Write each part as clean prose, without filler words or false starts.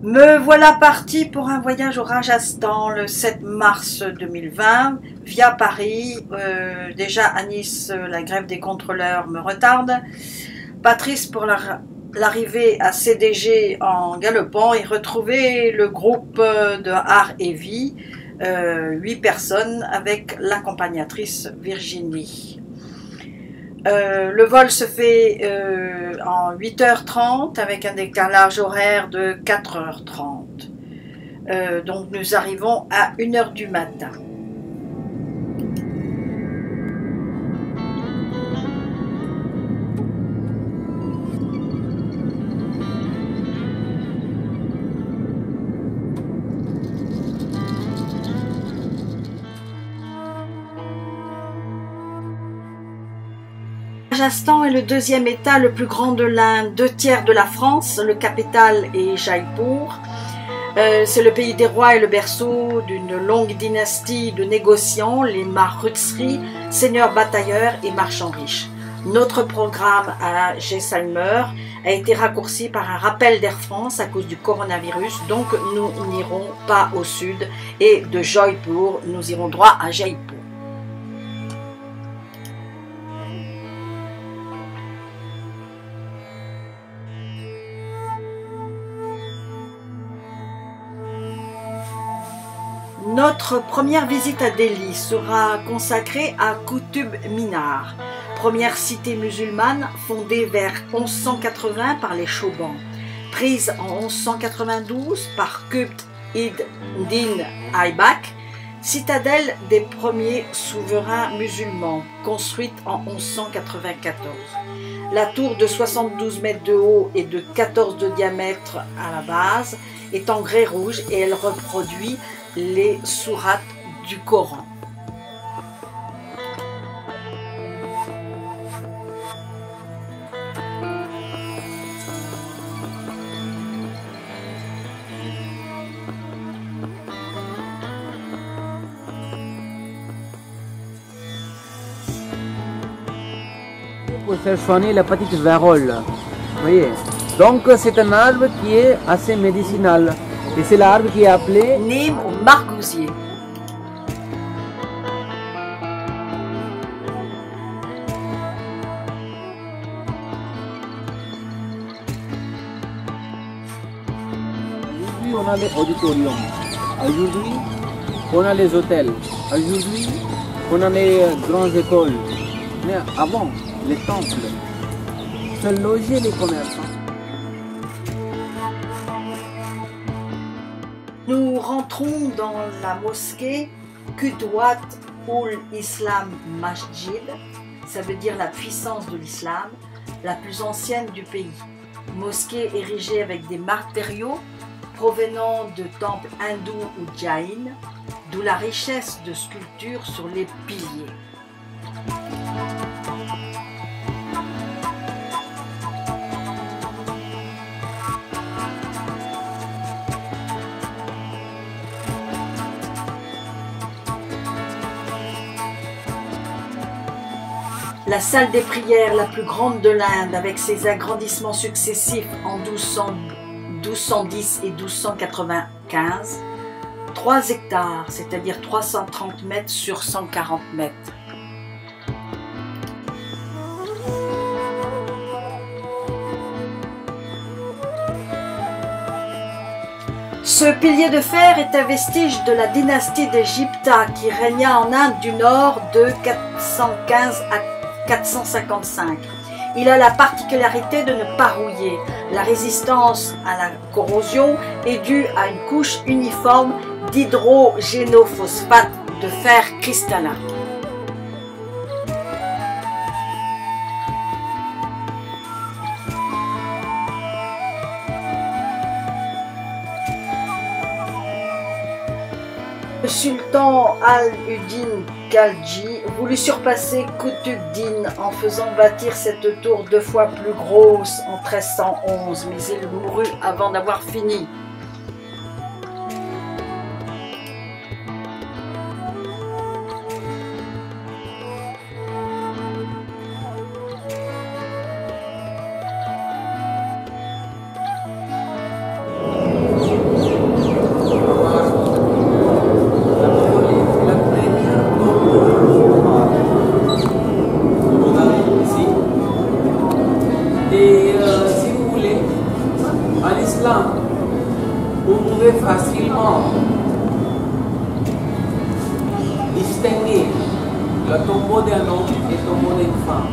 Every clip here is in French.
Me voilà parti pour un voyage au Rajasthan le 7 mars 2020 via Paris. Déjà à Nice, la grève des contrôleurs me retarde. Patrice pour l'arrivée à CDG en galopant et retrouver le groupe de Art et Vie, 8 personnes avec l'accompagnatrice Virginie. Le vol se fait en 8h30 avec un décalage horaire de 4h30. Donc nous arrivons à 1h du matin. Rajasthan est le deuxième État le plus grand de l'Inde, 2/3 de la France, le capital est Jaipur. C'est le pays des rois et le berceau d'une longue dynastie de négociants, les Marutsri, seigneurs batailleurs et marchands riches. Notre programme à Jaisalmer a été raccourci par un rappel d'Air France à cause du coronavirus, donc nous n'irons pas au sud et de Jaipur, nous irons droit à Jaipur. Notre première visite à Delhi sera consacrée à Qutub Minar, première cité musulmane fondée vers 1180 par les Chauban, prise en 1192 par Qutb id-Din Aibak, citadelle des premiers souverains musulmans, construite en 1194. La tour de 72 mètres de haut et de 14 de diamètre à la base est en grès rouge et elle reproduit les sourates du Coran. Pour faire soigner la petite vérole, voyez. Donc c'est un arbre qui est assez médicinal. Et c'est l'arbre qui est appelé Nîmes ou margousier. Aujourd'hui on a les auditoriums, aujourd'hui on a les hôtels, aujourd'hui on a les grandes écoles. Mais avant, les temples, se logeaient les commerçants. Nous rentrons dans la mosquée Qudwat ul Islam Masjid, ça veut dire la puissance de l'islam, la plus ancienne du pays. Mosquée érigée avec des matériaux provenant de temples hindous ou jaïns, d'où la richesse de sculptures sur les piliers. La salle des prières la plus grande de l'Inde, avec ses agrandissements successifs en 1210 et 1295, 3 hectares, c'est-à-dire 330 mètres sur 140 mètres. Ce pilier de fer est un vestige de la dynastie des Gupta qui régna en Inde du Nord de 415 à 455. Il a la particularité de ne pas rouiller. La résistance à la corrosion est due à une couche uniforme d'hydrogénophosphate de fer cristallin. Le sultan Al-Uddin Khalji voulut surpasser Qutb-Din en faisant bâtir cette tour 2 fois plus grosse en 1311, mais il mourut avant d'avoir fini. Vous pouvez facilement distinguer le tombeau d'un homme et le tombeau d'une femme.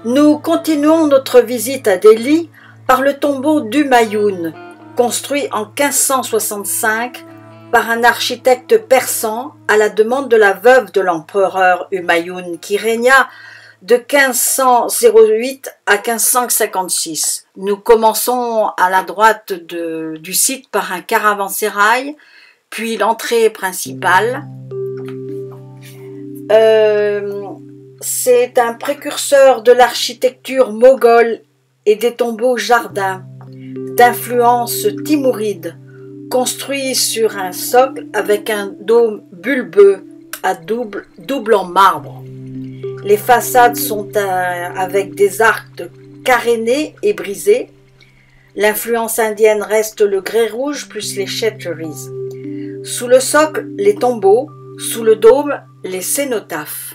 Nous continuons notre visite à Delhi par le tombeau d'Humayoun, construit en 1565 par un architecte persan à la demande de la veuve de l'empereur Humayoun qui régna de 1508 à 1556. Nous commençons à la droite du site par un caravansérail, puis l'entrée principale. C'est un précurseur de l'architecture moghole et des tombeaux jardins, d'influence timouride, construit sur un socle avec un dôme bulbeux à double en marbre. Les façades sont avec des arcs carénés et brisés. L'influence indienne reste le grès rouge plus les châteries. Sous le socle, les tombeaux, sous le dôme, les cénotaphes.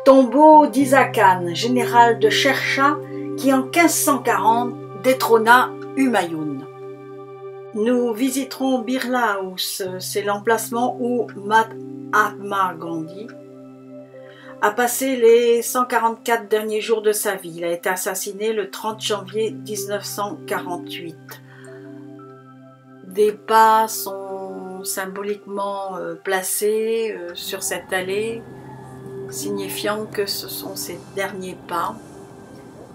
Tombeau d'Isa Khan, général de Sher-Shah, qui en 1540 détrôna Humayoun. Nous visiterons Birla House, c'est l'emplacement où Mahatma Gandhi a passé les 144 derniers jours de sa vie. Il a été assassiné le 30 janvier 1948. Des pas sont symboliquement placés sur cette allée, signifiant que ce sont ses derniers pas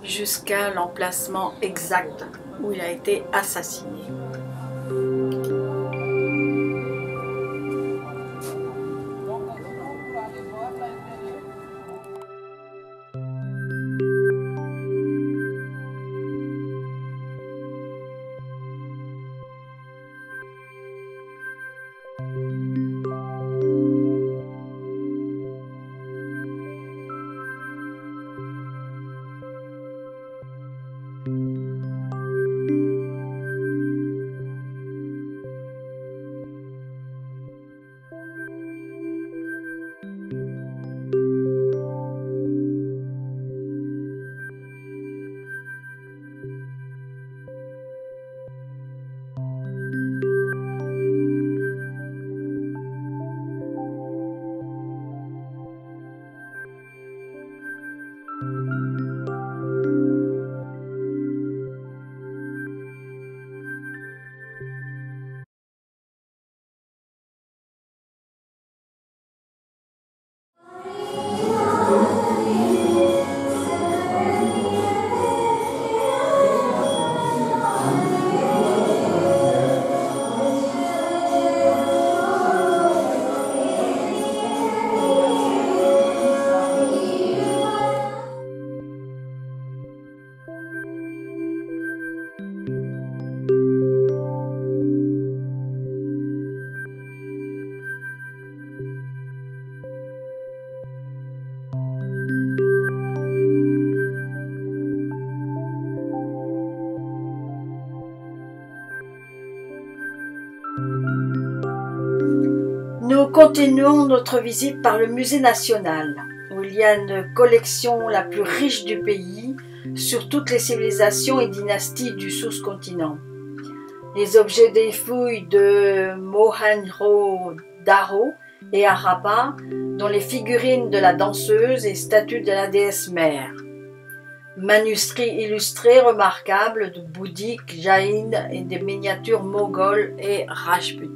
jusqu'à l'emplacement exact où il a été assassiné. continuons notre visite par le musée national, où il y a une collection la plus riche du pays sur toutes les civilisations et dynasties du sous-continent. Les objets des fouilles de Mohenjo-Daro et Harappa, dont les figurines de la danseuse et statues de la déesse mère. Manuscrits illustrés remarquables de bouddhiques, jaïnes et des miniatures moghols et rajputs.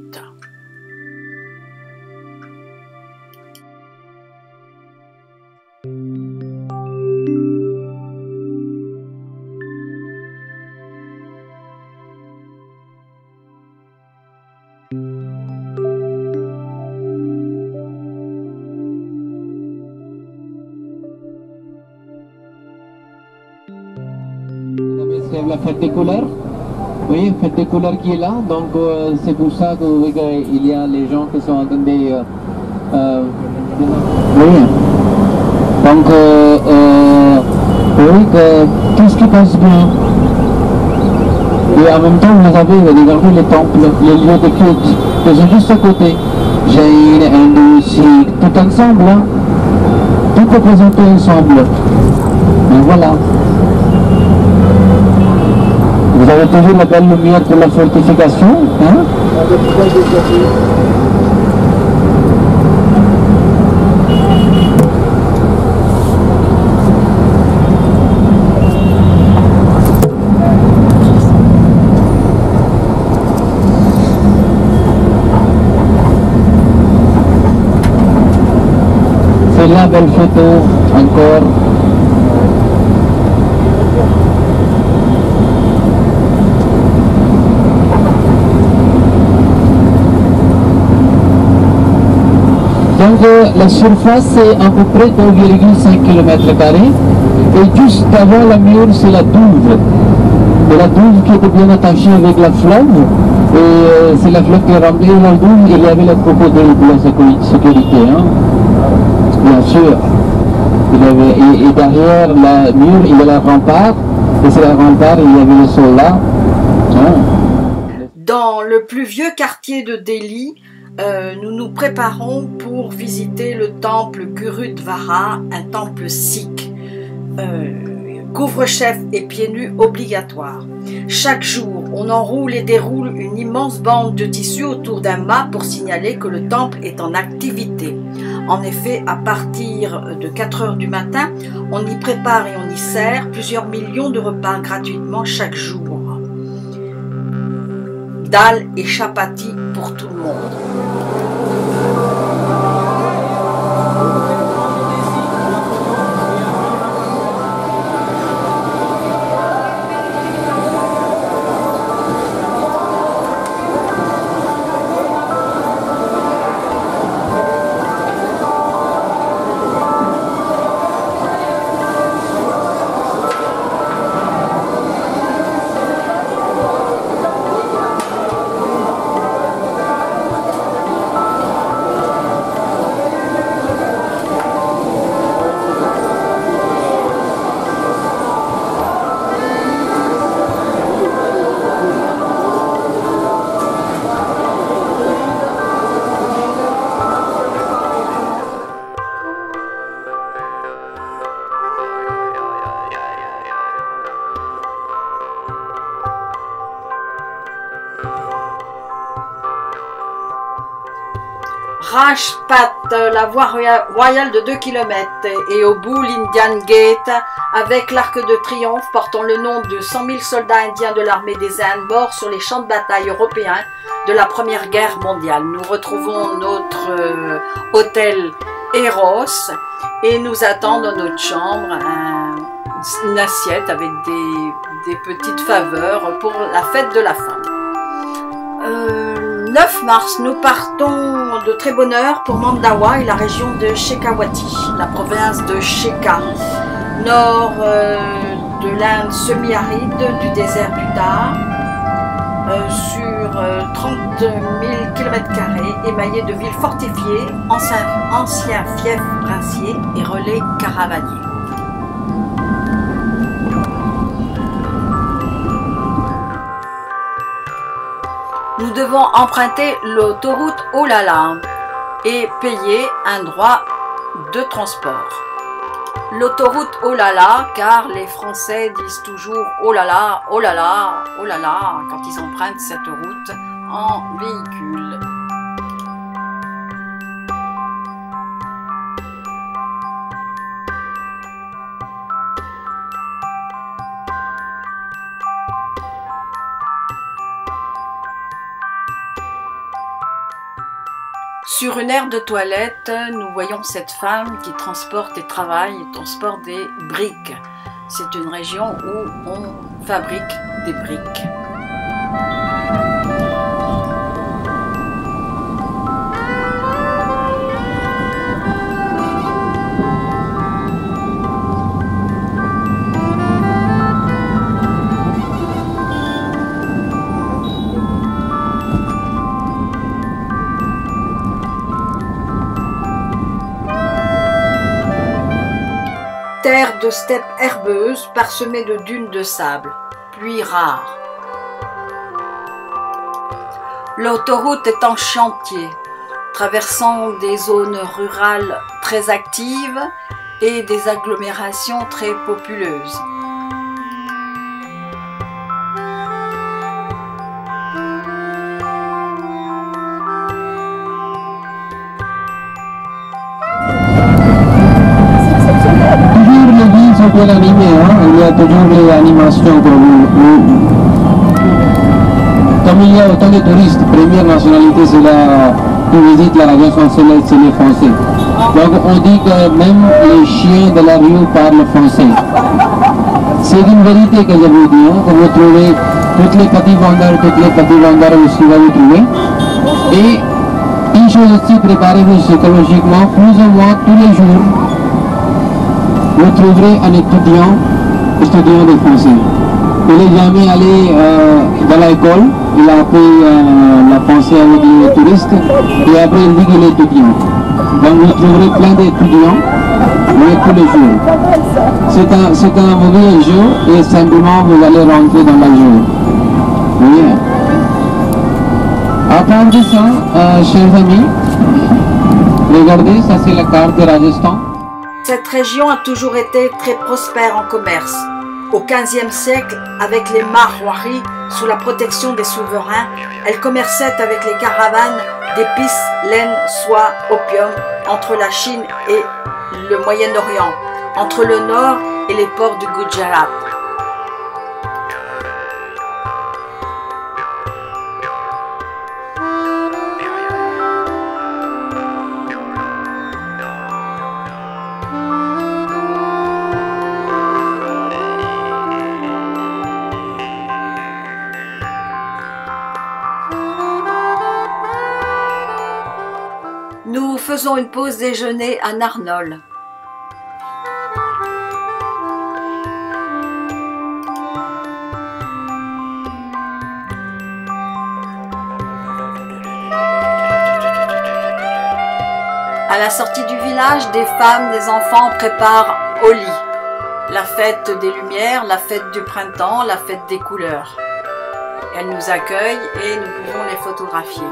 C'est la fête des couleurs. Oui, fête des couleurs qui est là. Donc c'est pour ça qu'il y a les gens qui sont en train de... oui. Donc oui, tout ce qui passe bien. Et en même temps, vous avez regardé les temples, les lieux de culte, qui sont juste à côté. Jain, hindou, sikh, tout ensemble. Hein. Tout est présenté ensemble. Et voilà. Vous avez toujours la belle lumière pour la fortification, hein? C'est la belle photo encore. Donc la surface est à peu près 2,5 km² et juste avant la mur c'est la douve. Et la douve qui était bien attachée avec la fleuve et c'est la fleuve qui est remplie la douve, il y avait le crocodile pour la sécurité. Hein. Bien sûr. Et derrière la mur il y a la rempart et c'est la rempart il y avait le soldat. Hein. Dans le plus vieux quartier de Delhi, nous nous préparons pour visiter le temple Gurudvara, un temple sikh. Couvre-chef et pieds nus obligatoire. Chaque jour, on enroule et déroule une immense bande de tissu autour d'un mât pour signaler que le temple est en activité. En effet, à partir de 4 heures du matin, on y prépare et on y sert plusieurs millions de repas gratuitement chaque jour. Dal et chapati pour tout le monde. Rajpath, la voie royale de 2 km, et au bout l'Indian Gate, avec l'arc de triomphe portant le nom de 100 000 soldats indiens de l'armée des Indes morts sur les champs de bataille européens de la Première Guerre mondiale. Nous retrouvons notre hôtel Eros et nous attend dans notre chambre une assiette avec des petites faveurs pour la fête de la femme. 9 mars, nous partons de très bonne heure pour Mandawa et la région de Shekhawati, la province de Shekha, nord de l'Inde semi-aride du désert du Thar, sur 30 000 km² émaillé de villes fortifiées, anciens fiefs princiers et relais caravaniers. Nous devons emprunter l'autoroute Olala et payer un droit de transport. L'autoroute oh là là, car les Français disent toujours oh là là, oh là là, oh là là quand ils empruntent cette route en véhicule. Sur une aire de toilette, nous voyons cette femme qui transporte et travaille, transporte des briques. C'est une région où on fabrique des briques. Terre de steppe herbeuse parsemée de dunes de sable, pluie rare. L'autoroute est en chantier, traversant des zones rurales très actives et des agglomérations très populeuses. Sont bien animés, hein? Il y a toujours les animations comme il y a autant de touristes, première nationalité c'est la qui visite la région centrale, c'est les Français. Donc on dit que même les chiens de la rue parlent français. C'est une vérité que je vous dis, hein, que vous trouvez toutes les petits vendeurs aussi va vous trouver. Et une chose aussi, préparez-vous psychologiquement, plus ou moins tous les jours. Vous trouverez un étudiant de français. Il n'est jamais allé dans l'école, il a appris la français avec les touristes et après il dit qu'il est étudiant. Donc vous trouverez plein d'étudiants, mais tous les jours. C'est un mauvais jeu et simplement vous allez rentrer dans la jeu. Vous voyez? À part de ça, chers amis, regardez, ça c'est la carte de Rajasthan. Cette région a toujours été très prospère en commerce. Au XVe siècle, avec les Marwaris, sous la protection des souverains, elle commerçait avec les caravanes d'épices, laine, soie, opium, entre la Chine et le Moyen-Orient, entre le nord et les ports du Gujarat. Nous faisons une pause déjeuner à Narnol. À la sortie du village, des femmes, des enfants préparent Holi, la fête des lumières, la fête du printemps, la fête des couleurs. Elles nous accueillent et nous pouvons les photographier.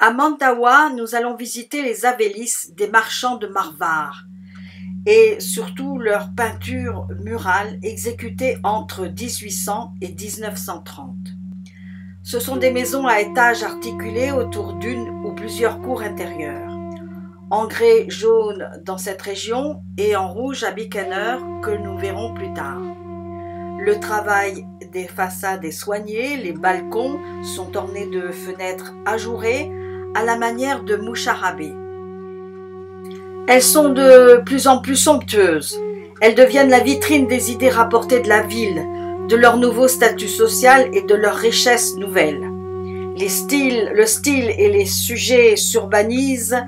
À Mandawa, nous allons visiter les Avelis des marchands de Marwar et surtout leurs peintures murales exécutées entre 1800 et 1930. Ce sont des maisons à étages articulés autour d'une ou plusieurs cours intérieures, en grès jaune dans cette région et en rouge à Bikaner que nous verrons plus tard. Le travail des façades est soigné, les balcons sont ornés de fenêtres ajourées à la manière de Moucharabé. Elles sont de plus en plus somptueuses. Elles deviennent la vitrine des idées rapportées de la ville, de leur nouveau statut social et de leur richesse nouvelle. Le style et les sujets s'urbanisent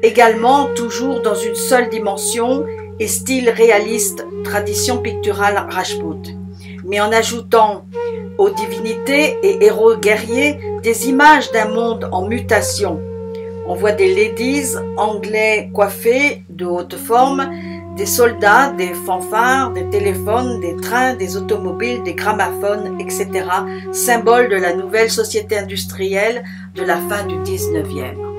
également, toujours dans une seule dimension et style réaliste, tradition picturale Rajput, mais en ajoutant aux divinités et héros guerriers des images d'un monde en mutation. On voit des ladies anglais coiffés de haute forme, des soldats, des fanfares, des téléphones, des trains, des automobiles, des gramophones, etc., symbole de la nouvelle société industrielle de la fin du 19e.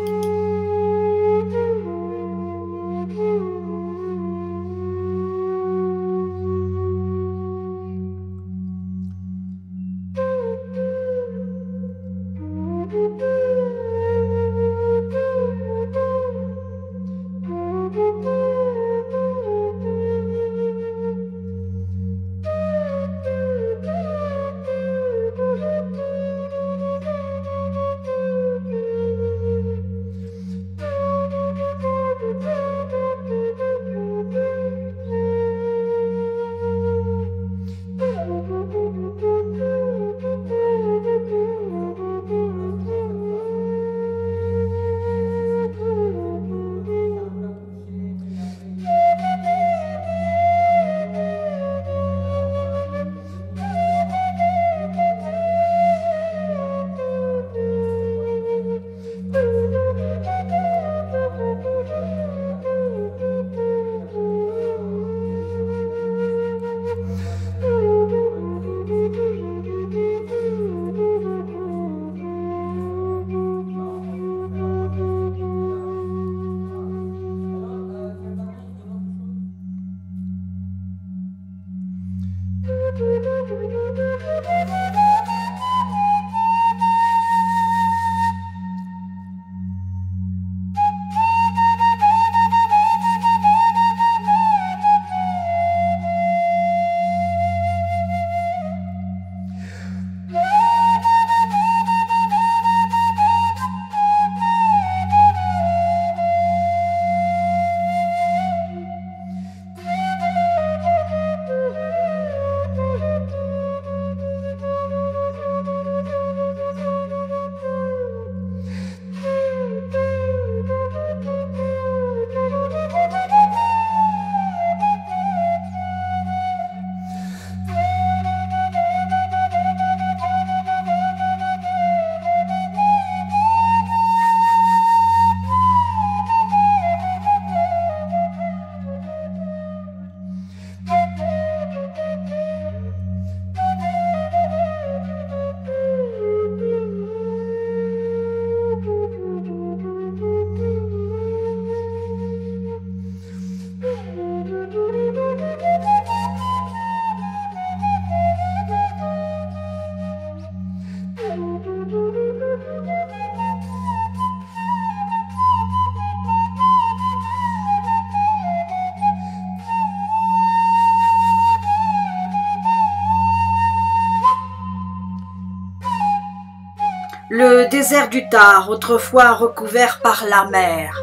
Le désert du Thar, autrefois recouvert par la mer.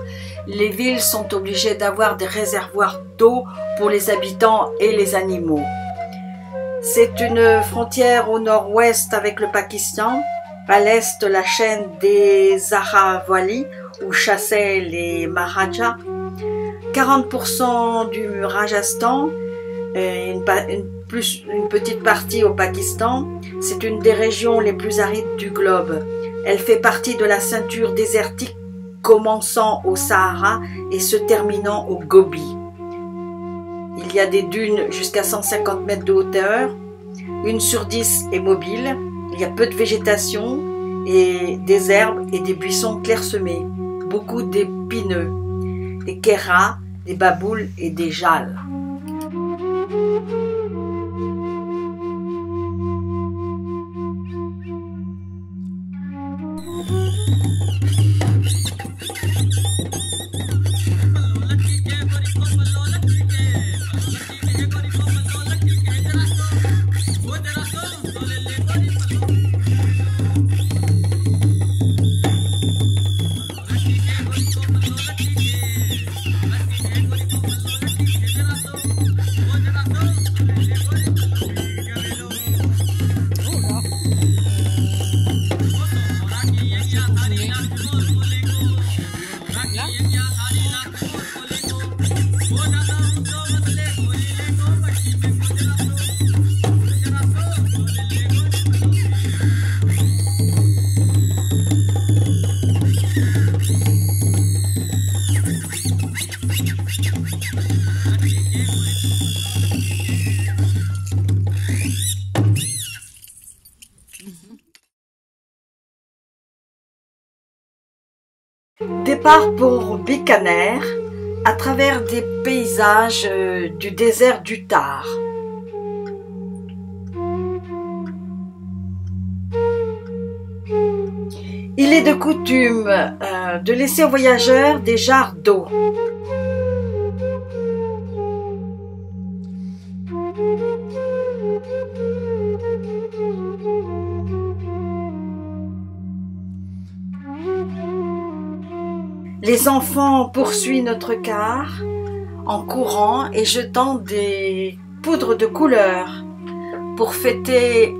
Les villes sont obligées d'avoir des réservoirs d'eau pour les habitants et les animaux. C'est une frontière au nord-ouest avec le Pakistan, à l'est la chaîne des Aravallis où chassaient les Maharajas, 40% du Rajasthan, et une petite partie au Pakistan. C'est une des régions les plus arides du globe. Elle fait partie de la ceinture désertique commençant au Sahara et se terminant au Gobi. Il y a des dunes jusqu'à 150 mètres de hauteur. 1 sur 10 est mobile. Il y a peu de végétation et des herbes et des buissons clairsemés, beaucoup d'épineux, des kéras, des baboules et des jalles. Départ pour Bikaner à travers des paysages du désert du Thar. Il est de coutume de laisser aux voyageurs des jarres d'eau. Les enfants poursuivent notre car en courant et jetant des poudres de couleur pour fêter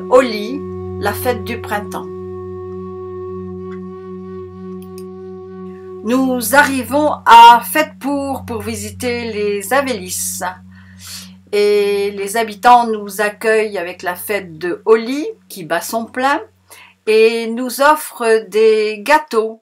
Holi, la fête du printemps. Nous arrivons à Faidhpur pour visiter les Avelis et les habitants nous accueillent avec la fête de Holi qui bat son plein et nous offrent des gâteaux.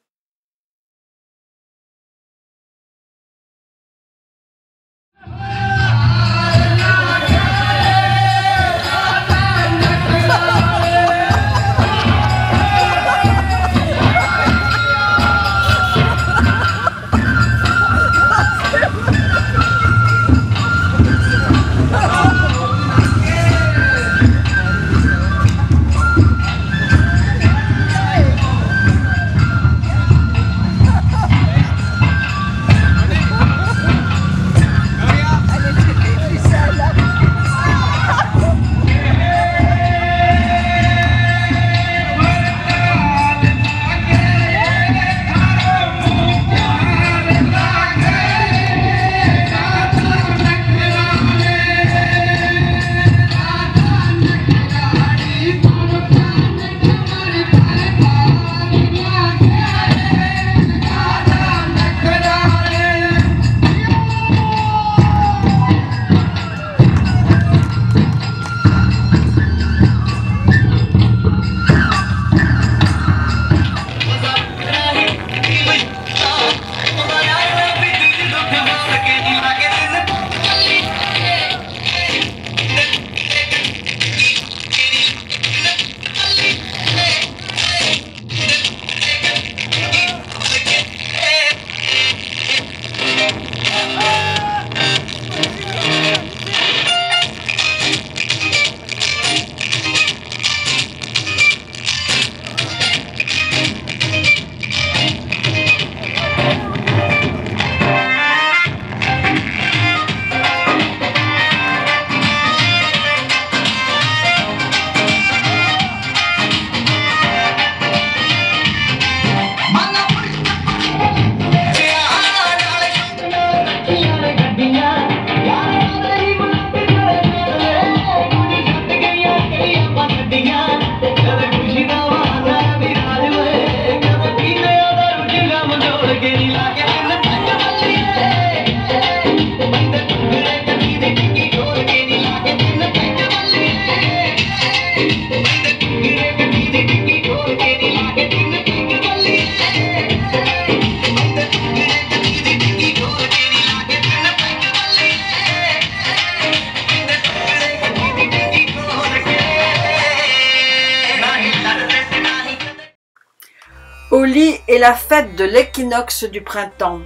Holi est la fête de l'équinoxe du printemps,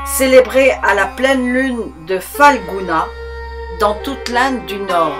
célébrée à la pleine lune de Phalguna dans toute l'Inde du Nord.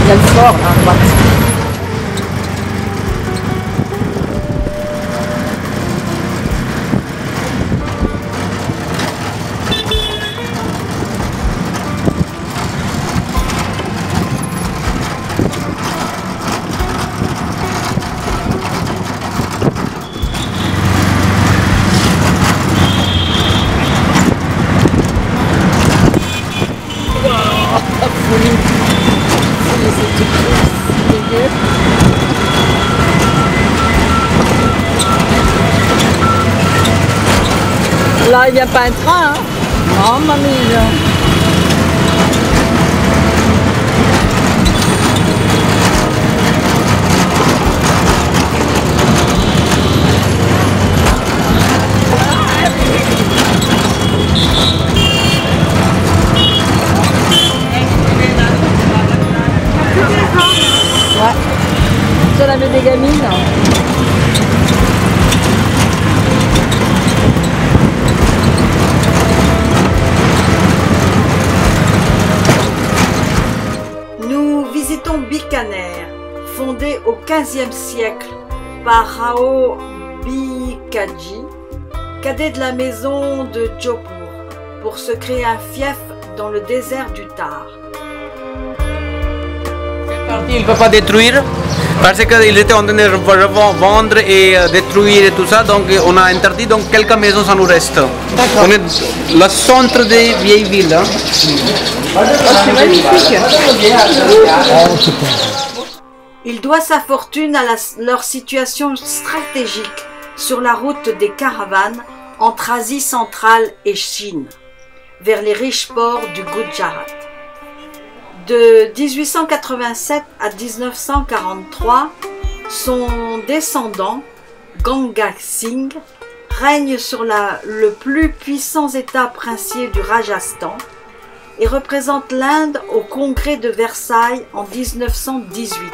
Il y a le fort là, à droite. Là, il n'y a pas un train, hein? Mamma mia! Ouais. Ça avait des gamines. Nous visitons Bikaner, fondée au XVe siècle par Rao Bikaji, cadet de la maison de Jodhpur, pour se créer un fief dans le désert du Thar. Il ne peut pas détruire parce qu'il était en train de vendre et détruire et tout ça, donc on a interdit, donc quelques maisons ça nous reste. On est le centre des vieilles villes. Hein. C'est magnifique. Il doit sa fortune à leur situation stratégique sur la route des caravanes entre Asie centrale et Chine, vers les riches ports du Gujarat. De 1887 à 1943, son descendant, Ganga Singh, règne sur le plus puissant état princier du Rajasthan et représente l'Inde au congrès de Versailles en 1918.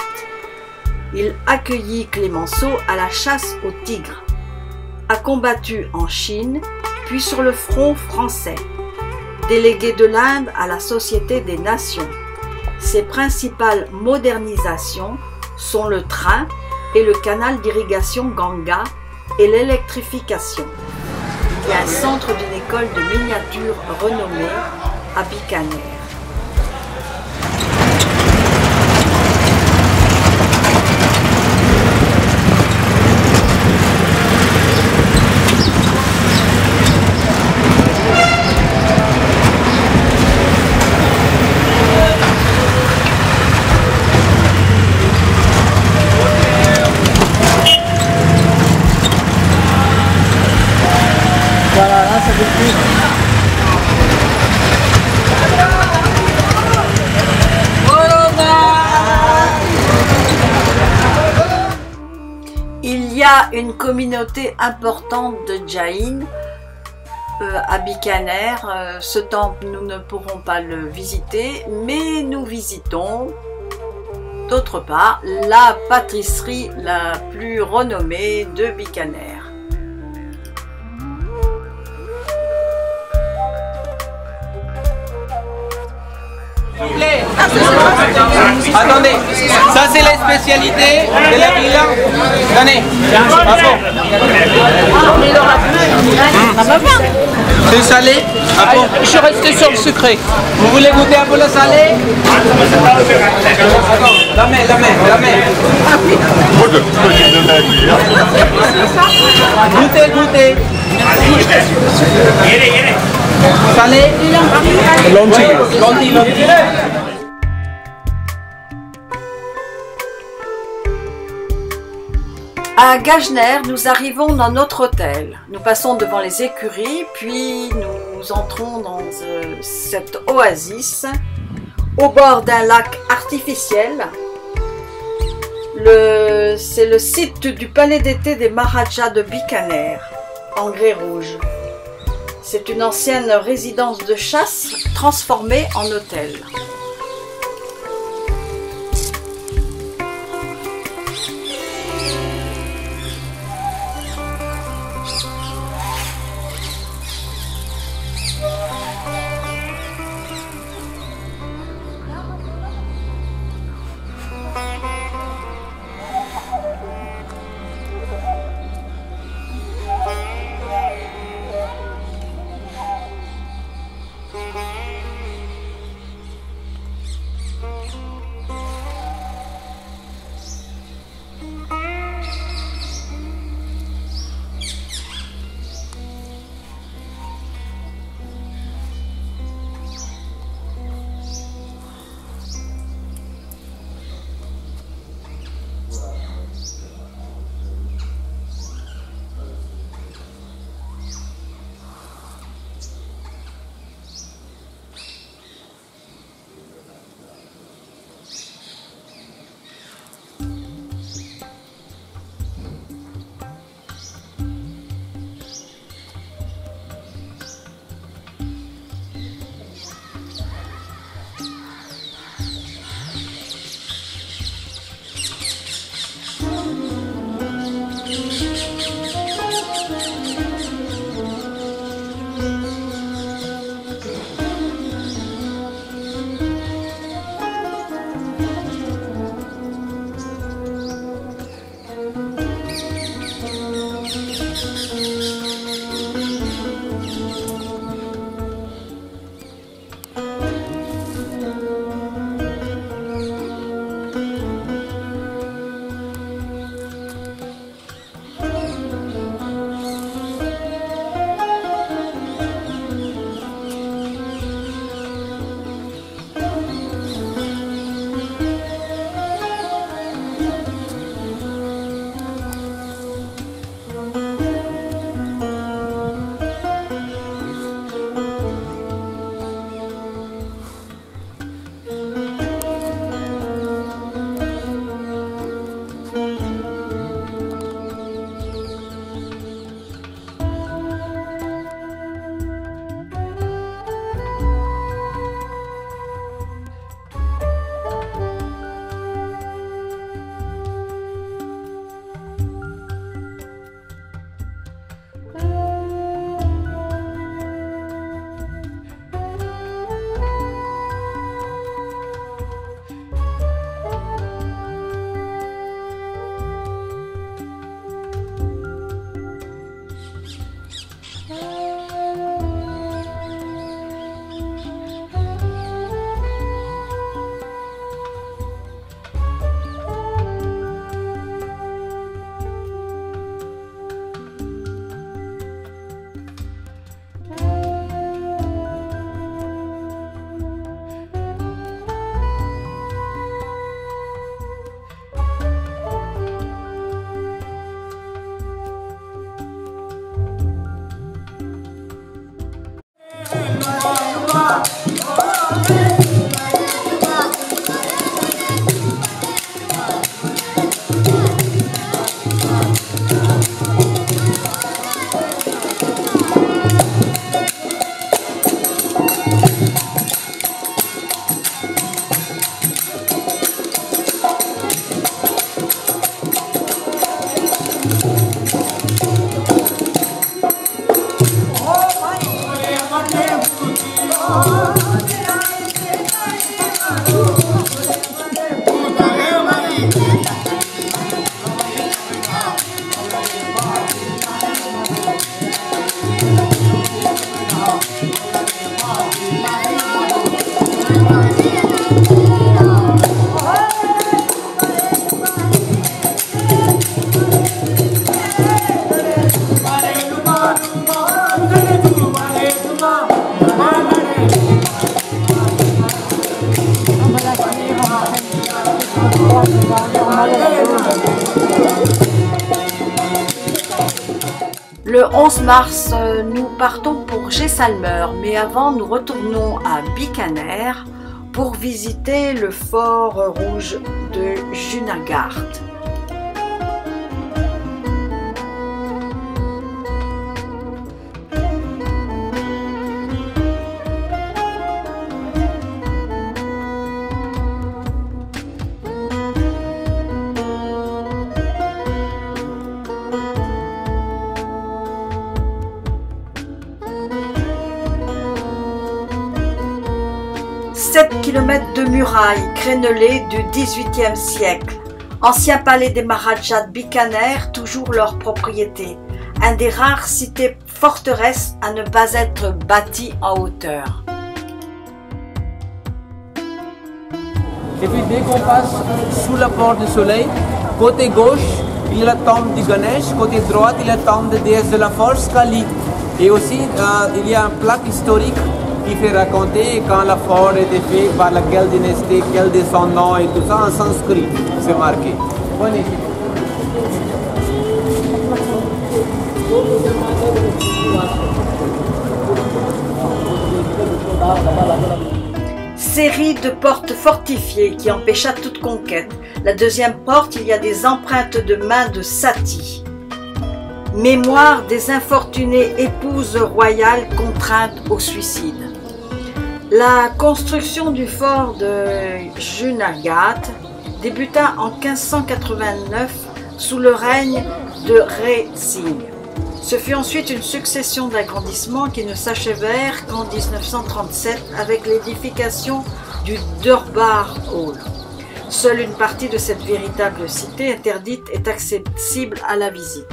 Il accueillit Clémenceau à la chasse au tigre, a combattu en Chine, puis sur le front français, délégué de l'Inde à la Société des Nations. Ses principales modernisations sont le train et le canal d'irrigation Ganga et l'électrification. Il y a un centre d'une école de miniature renommée à Bikaner. Il y a une communauté importante de Jain à Bikaner. Ce temple, nous ne pourrons pas le visiter, mais nous visitons d'autre part la pâtisserie la plus renommée de Bikaner. Attendez, ça c'est la spécialité de la ville. Tenez, c'est salé. Je suis restée sur le sucré. Vous voulez goûter un peu le salé? La main. Goûtez. Salé? Lonti. À Gajner, nous arrivons dans notre hôtel. Nous passons devant les écuries, puis nous entrons dans cette oasis au bord d'un lac artificiel. C'est le site du palais d'été des Maharajas de Bikaner, en grès rouge. C'est une ancienne résidence de chasse transformée en hôtel. Le 11 mars, nous partons pour Jaisalmer, mais avant nous retournons à Bikaner pour visiter le fort rouge de Junagadh. Kilomètres de murailles crénelées du XVIIIe siècle. Ancien palais des Maharajas de Bikaner, toujours leur propriété. Un des rares cités forteresses à ne pas être bâti en hauteur. Et puis dès qu'on passe sous la porte du soleil, côté gauche, il y a la tombe du Ganesh, côté droit, il y a la tombe de déesse de la force, Kali. Et aussi, il y a un plaque historique qui fait raconter quand la fort était faite par laquelle dynastie, quel descendant et tout ça en sanskrit, c'est marqué. Bonne Série de portes fortifiées qui empêcha toute conquête. La deuxième porte, il y a des empreintes de mains de Sati. Mémoire des infortunées épouses royales contraintes au suicide. La construction du fort de Junagadh débuta en 1589 sous le règne de Ray Singh. Ce fut ensuite une succession d'agrandissements qui ne s'achèvèrent qu'en 1937 avec l'édification du Durbar Hall. Seule une partie de cette véritable cité interdite est accessible à la visite.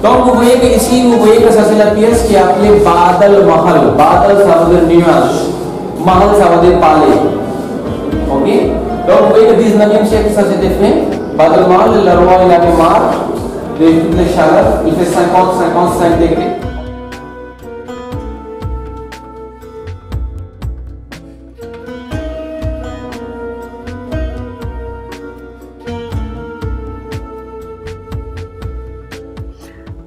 Donc vous voyez que ici, vous voyez que ça c'est la pièce qui est appelée Badal Mahal. Badal ça veut dire nuage, Mahal ça veut dire palais. Ok? Donc vous voyez que 19e siècle ça s'était fait. Badal Mahal, le roi il avait marre de toutes les chaleurs, il fait 50-55 degrés.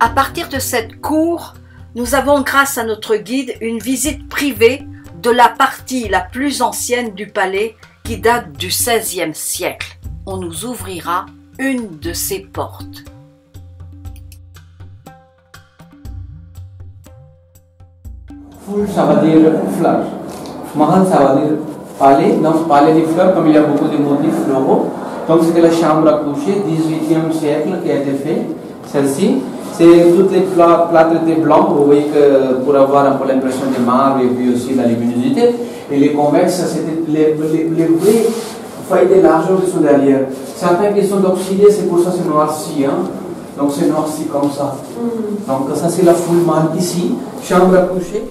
À partir de cette cour, nous avons grâce à notre guide une visite privée de la partie la plus ancienne du palais qui date du XVIe siècle. on nous ouvrira une de ces portes. Full, ça veut dire fleur. Mahal, ça veut dire palais. Donc, palais des fleurs, comme il y a beaucoup de motifs floraux. Donc, c'était la chambre à coucher, 18e siècle, qui a été fait. Celle-ci, c'est toutes les plâtres étaient blancs. Vous voyez que pour avoir un peu l'impression de marbre et puis aussi la luminosité. Et les convexes, c'était les vraies feuilles de largeur qui sont derrière. Certains qui sont oxydés, c'est pour ça que c'est noirci. Hein? Donc, c'est noirci comme ça. Donc, ça, c'est la foule mâle ici, chambre à coucher.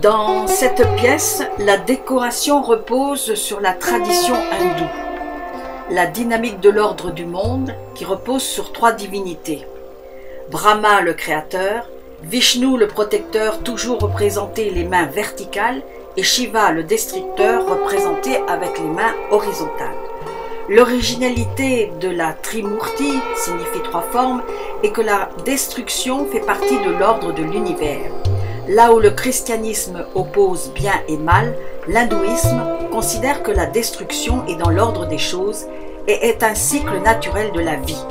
Dans cette pièce, la décoration repose sur la tradition hindoue, la dynamique de l'ordre du monde qui repose sur 3 divinités. Brahma le créateur, Vishnu le protecteur toujours représenté les mains verticales et Shiva le destructeur représenté avec les mains horizontales. L'originalité de la Trimurti signifie 3 formes et que la destruction fait partie de l'ordre de l'univers. Là où le christianisme oppose bien et mal, l'hindouisme considère que la destruction est dans l'ordre des choses et est un cycle naturel de la vie.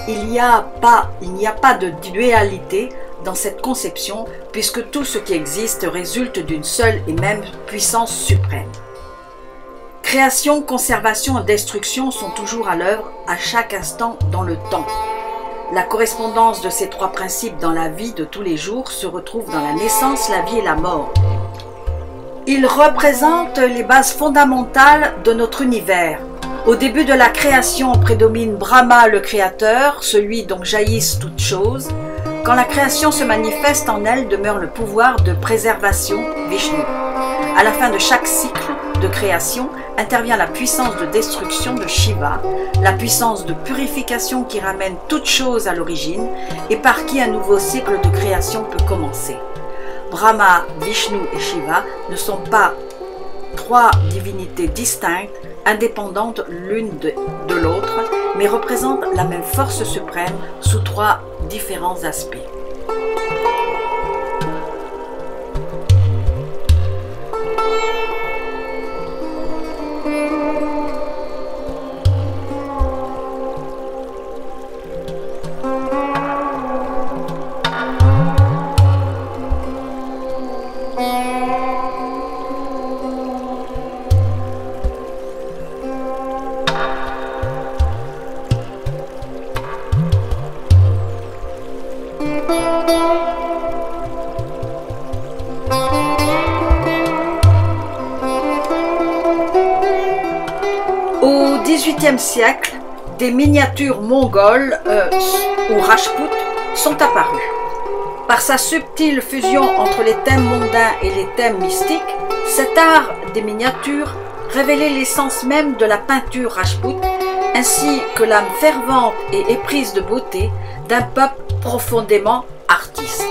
Il n'y a pas de dualité dans cette conception puisque tout ce qui existe résulte d'une seule et même puissance suprême. Création, conservation et destruction sont toujours à l'œuvre à chaque instant dans le temps. La correspondance de ces 3 principes dans la vie de tous les jours se retrouve dans la naissance, la vie et la mort. Ils représentent les bases fondamentales de notre univers. Au début de la création prédomine Brahma le créateur, celui dont jaillissent toutes choses. Quand la création se manifeste en elle demeure le pouvoir de préservation Vishnu. À la fin de chaque cycle de création intervient la puissance de destruction de Shiva, la puissance de purification qui ramène toute chose à l'origine et par qui un nouveau cycle de création peut commencer. Brahma, Vishnu et Shiva ne sont pas 3 divinités distinctes, indépendantes l'une de l'autre, mais représentent la même force suprême sous 3 différents aspects. Au XVIIIe siècle, des miniatures mongoles ou rajpoutes sont apparues. Par sa subtile fusion entre les thèmes mondains et les thèmes mystiques, cet art des miniatures révélait l'essence même de la peinture rajpoute, ainsi que l'âme fervente et éprise de beauté d'un peuple profondément artiste.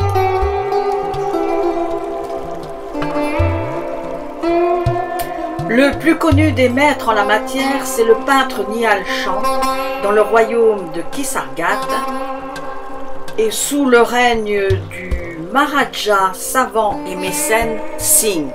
Le plus connu des maîtres en la matière, c'est le peintre Nihal Chand, dans le royaume de Kisargat, et sous le règne du Maharaja, savant et mécène Singh.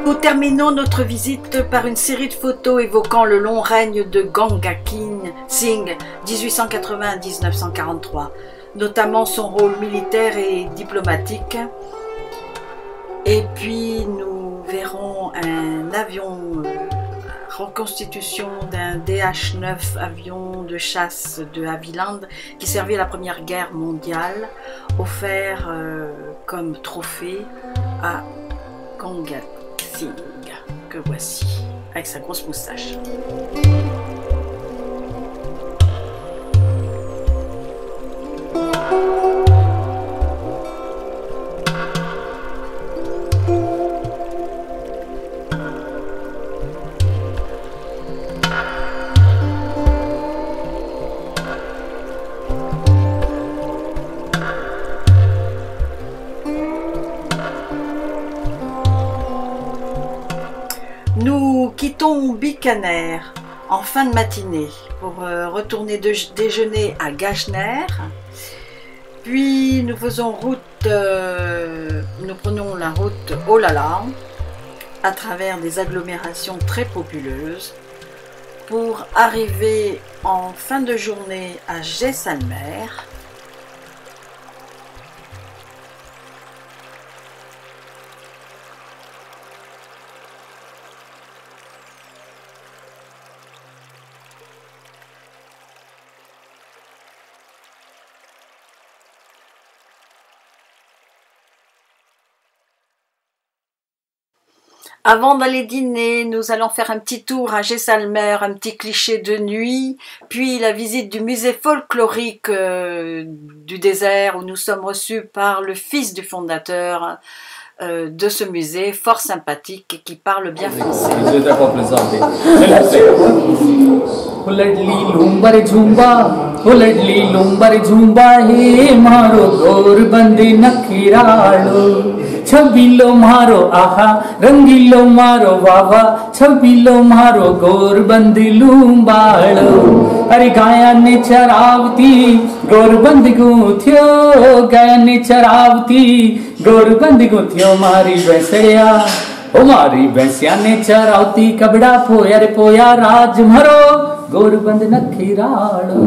Nous terminons notre visite par une série de photos évoquant le long règne de Ganga Singh 1880-1943, notamment son rôle militaire et diplomatique. Et puis nous verrons un avion, reconstitution d'un DH-9 avion de chasse de Havilland qui servait à la Première Guerre mondiale, offert comme trophée à Ganga Singh, que voici, avec sa grosse moustache. Nous quittons Bikaner en fin de matinée pour retourner déjeuner à Gajner. Puis nous faisons route, nous prenons la route Olala à travers des agglomérations très populeuses pour arriver en fin de journée à Jaisalmer. Avant d'aller dîner, nous allons faire un petit tour à Jaisalmer, un petit cliché de nuit, puis la visite du musée folklorique du désert où nous sommes reçus par le fils du fondateur de ce musée, fort sympathique et qui parle bien français. छबीलो मारो आहा रंगीलो मारो वावा छबीलो मारो गोरबंदी लूंबाड़ो अरे गाया ने चरावती गोरबंदी गुथियो गाया ने चरावती गोरबंदी गुथियो मारी भैंसिया ओ मारी भैंसिया ने चरावती कबड़ा पोया रे पोया राज मरो गोरबंद नखीराड़ो